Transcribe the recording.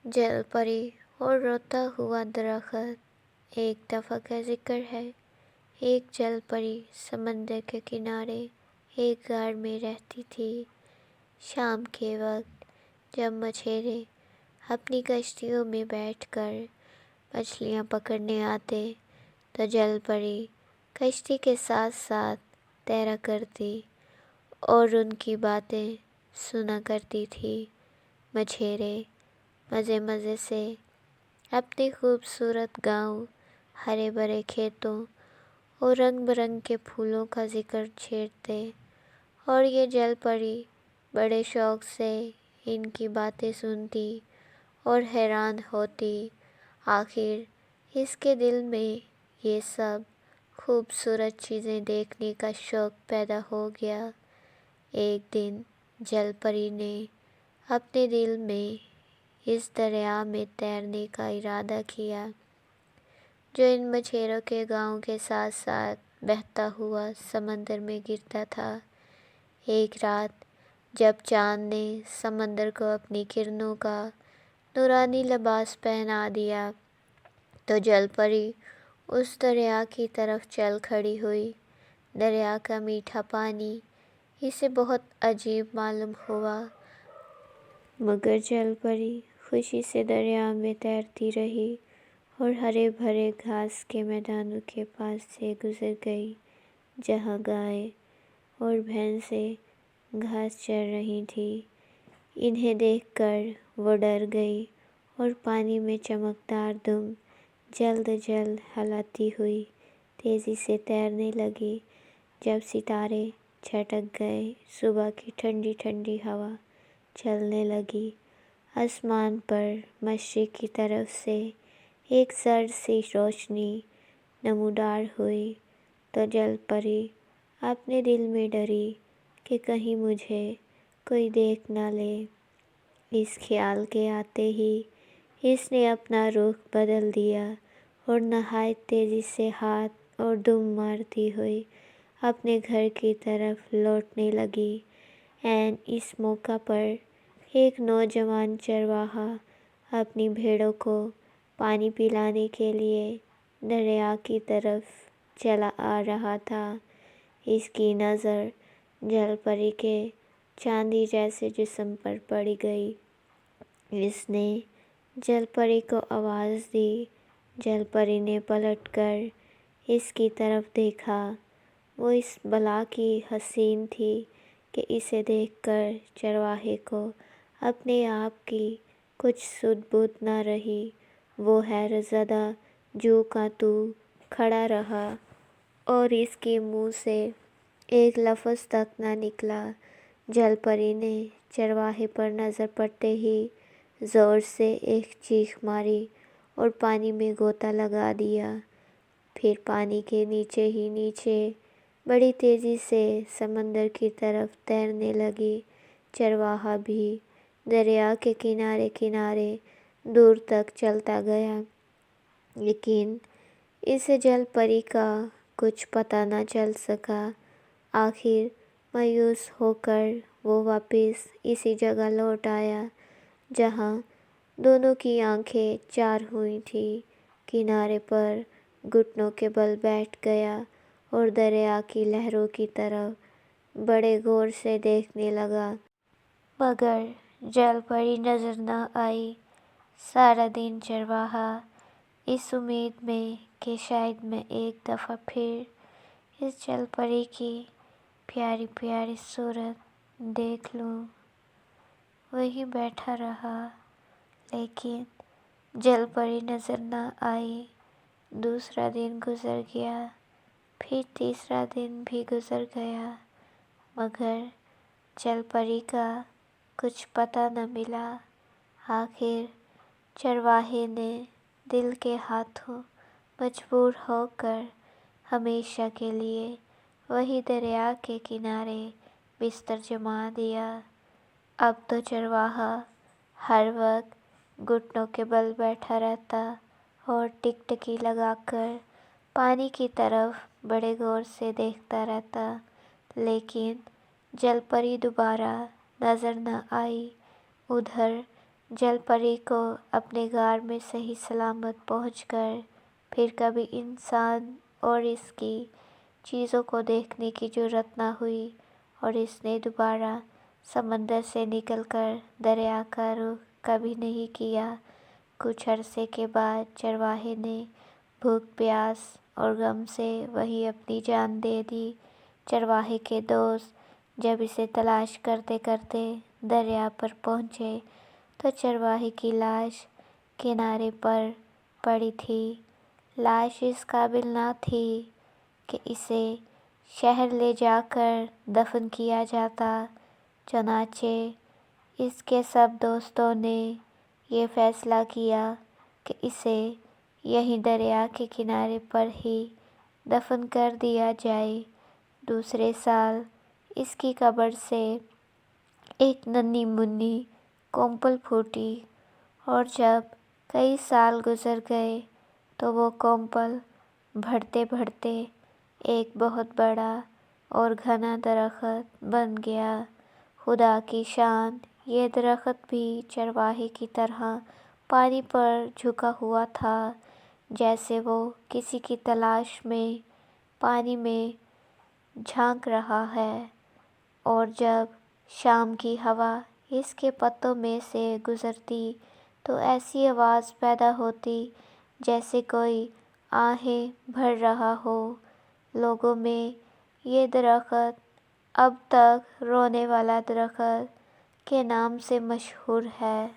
جل پری اور روتا ہوا درخت۔ ایک دفعہ کا ذکر ہے، ایک جل پری سمندر کے کنارے ایک غار میں رہتی تھی۔ شام کے وقت جب مچھیرے اپنی کشتیوں میں بیٹھ کر مچھلیاں پکڑنے آتے تو جل پری کشتی کے ساتھ ساتھ تیرا کرتی اور ان کی باتیں سنا کرتی تھی۔ مچھیرے مزے مزے سے اپنے خوبصورت گاؤں، ہرے بھرے کھیتوں اور رنگ برنگ کے پھولوں کا ذکر چھیڑتے، اور یہ جل پری بڑے شوق سے ان کی باتیں سنتی اور حیران ہوتی۔ آخر اس کے دل میں یہ سب خوبصورت چیزیں دیکھنے کا شوق پیدا ہو گیا۔ ایک دن جل پری نے اپنے دل میں اس دریا میں تیرنے کا ارادہ کیا جو ان مچھیروں کے گاؤں کے ساتھ ساتھ بہتا ہوا سمندر میں گرتا تھا۔ ایک رات جب چاند نے سمندر کو اپنی کرنوں کا نورانی لباس پہنا دیا تو جل پری اس دریا کی طرف چل کھڑی ہوئی۔ دریا کا میٹھا پانی اسے بہت عجیب معلوم ہوا، مگر جل پری خوشی سے دریا میں تیرتی رہی اور ہرے بھرے گھاس کے میدانوں کے پاس سے گزر گئی جہاں گائیں اور بھینسیں گھاس چر رہی تھیں۔ انہیں دیکھ کر وہ ڈر گئی اور پانی میں چمکدار دم جلد جلد ہلاتی ہوئی تیزی سے تیرنے لگی۔ جب ستارے چھٹک گئے، صبح کی ٹھنڈی ٹھنڈی ہوا چلنے لگی، آسمان پر مشرق کی طرف سے ایک زرد سی روشنی نمودار ہوئی تو جل پری اپنے دل میں ڈری کہ کہیں مجھے کوئی دیکھ نہ لے۔ اس خیال کے آتے ہی اس نے اپنا رخ بدل دیا اور نہایت تیزی سے ہاتھ اور دم مارتی ہوئی اپنے گھر کی طرف لوٹنے لگی۔ عین اس موقع پر ایک نوجوان چرواہا اپنی بھیڑوں کو پانی پلانے کے لیے دریا کی طرف چلا آ رہا تھا۔ اس کی نظر جل پری کے چاندی جیسے جسم پر پڑ گئی۔ اس نے جل پری کو آواز دی۔ جل پری نے پلٹ کر اس کی طرف دیکھا۔ وہ اس بلا کی حسین تھی کہ اسے دیکھ کر چرواہے کو اپنے آپ کی کچھ سدھ بودھ نہ رہی۔ وہ حیرت زدہ جوں کا توں کھڑا رہا اور اس کے منہ سے ایک لفظ تک نہ نکلا۔ جل پری نے چرواہے پر نظر پڑتے ہی زور سے ایک چیخ ماری اور پانی میں غوطہ لگا دیا۔ پھر پانی کے نیچے ہی نیچے بڑی تیزی سے سمندر کی طرف تیرنے لگی۔ چرواہا بھی دریا کے کنارے کنارے دور تک چلتا گیا، لیکن اسے جل پری کا کچھ پتہ نہ چل سکا۔ آخر مایوس ہو کر وہ واپس اسی جگہ لوٹ آیا جہاں دونوں کی آنکھیں چار ہوئی تھیں۔ کنارے پر گھٹنوں کے بل بیٹھ گیا اور دریا کی لہروں کی طرف بڑے غور سے دیکھنے لگا، مگر جل پری نظر نہ آئی۔ سارا دن چرواہا اس امید میں کہ شاید میں ایک دفعہ پھر اس جل پری کی پیاری پیاری صورت دیکھ لوں، وہیں بیٹھا رہا، لیکن جل پری نظر نہ آئی۔ دوسرا دن گزر گیا، پھر تیسرا دن بھی گزر گیا، مگر جل پری کا کچھ پتہ نہ ملا۔ آخر چرواہے نے دل کے ہاتھوں مجبور ہو کر ہمیشہ کے لیے وہی دریا کے کنارے بستر جما دیا۔ اب تو چرواہا ہر وقت گھٹنوں کے بل بیٹھا رہتا اور ٹکٹکی لگا کر پانی کی طرف بڑے غور سے دیکھتا رہتا، لیکن جل پری دوبارہ نظر نہ آئی۔ ادھر جل پری کو اپنے غار میں صحیح سلامت پہنچ کر پھر کبھی انسان اور اس کی چیزوں کو دیکھنے کی جرات نہ ہوئی، اور اس نے دوبارہ سمندر سے نکل کر دریا کا رخ کبھی نہیں کیا۔ کچھ عرصے کے بعد چرواہے نے بھوک پیاس اور غم سے وہیں اپنی جان دے دی۔ چرواہے کے دوست جب اسے تلاش کرتے کرتے دریا پر پہنچے تو چرواہے کی لاش کنارے پر پڑی تھی۔ لاش اس قابل نہ تھی کہ اسے شہر لے جا کر دفن کیا جاتا، چنانچہ اس کے سب دوستوں نے یہ فیصلہ کیا کہ اسے یہیں دریا کے کنارے پر ہی دفن کر دیا جائے۔ دوسرے سال اس کی قبر سے ایک ننھی منھی کونپل پھوٹی، اور جب کئی سال گزر گئے تو وہ کونپل بڑھتے بڑھتے ایک بہت بڑا اور گھنا درخت بن گیا۔ خدا کی شان، یہ درخت بھی چرواہے کی طرح پانی پر جھکا ہوا تھا، جیسے وہ کسی کی تلاش میں پانی میں جھانک رہا ہے، اور جب شام کی ہوا اس کے پتوں میں سے گزرتی تو ایسی آواز پیدا ہوتی جیسے کوئی آہیں بھر رہا ہو۔ لوگوں میں یہ درخت اب تک رونے والا درخت کے نام سے مشہور ہے۔